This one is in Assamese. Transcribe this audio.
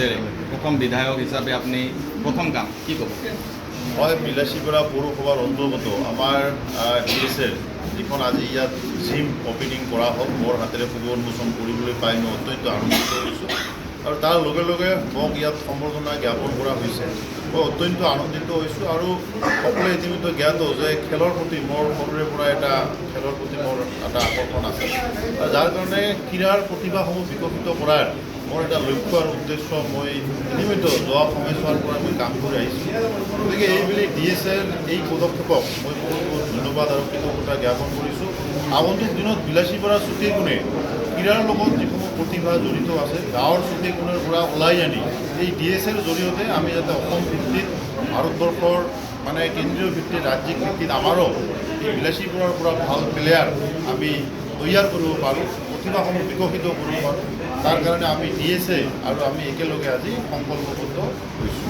হাতেৰে অসম বিধায়ক হিচাপে আপুনি প্ৰথম কাম কি ক'ব? মই বিলাসীপাৰা পৌৰসভাৰ অন্তৰ্গত আমাৰ DSL যিখন আজি ইয়াত জিম অপেনিং কৰা হ'ল মোৰ হাতেৰে শুভ উন্মোচন কৰিবলৈ পাই মই অত্যন্ত আনন্দিত হৈছোঁ আৰু তাৰ লগে লগে মোক ইয়াত সম্বৰ্ধনা জ্ঞাপন কৰা হৈছে। মই অত্যন্ত আনন্দিত হৈছোঁ আৰু সকলোৱে ইতিমধ্যে জ্ঞাত যে খেলৰ প্ৰতি মোৰ সৰুৰে পৰা এটা খেলৰ প্ৰতি মোৰ এটা আকৰ্ষণ আছে আৰু যাৰ কাৰণে ক্ৰীড়াৰ প্ৰতিভাসমূহ বিকশিত কৰাৰ মোৰ এটা লক্ষ্য আৰু উদ্দেশ্য মই ইতিমধ্যে যোৱা সময়ছোৱাৰ পৰা মই কাম কৰি আহিছোঁ। গতিকে এইবুলি DSL এই পদক্ষেপক মই বহুত বহুত ধন্যবাদ আৰু কৃতজ্ঞতা জ্ঞাপন কৰিছোঁ। আগন্তুক দিনত বিলাসীপাৰা চুটি কোণে ক্ৰীড়াৰ লগত যিসমূহ প্ৰতিভা জড়িত আছে গাঁৱৰ চুটি কোণৰ পৰা ওলাই আনি এই DSL জৰিয়তে আমি যাতে অসম ভিত্তিত ভাৰতবৰ্ষৰ মানে কেন্দ্ৰীয় ভিত্তিত ৰাজ্যিক ভিত্তিত আমাৰো এই বিলাসীপাৰাৰ পৰা ভাল প্লেয়াৰ আমি তৈয়াৰ কৰিব পাৰোঁ, প্ৰতিভাসমূহ বিকশিত কৰিব পাৰোঁ। তাৰ কাৰণে আমি DSL আৰু আমি একেলগে আজি সংকল্পবদ্ধ হৈছোঁ।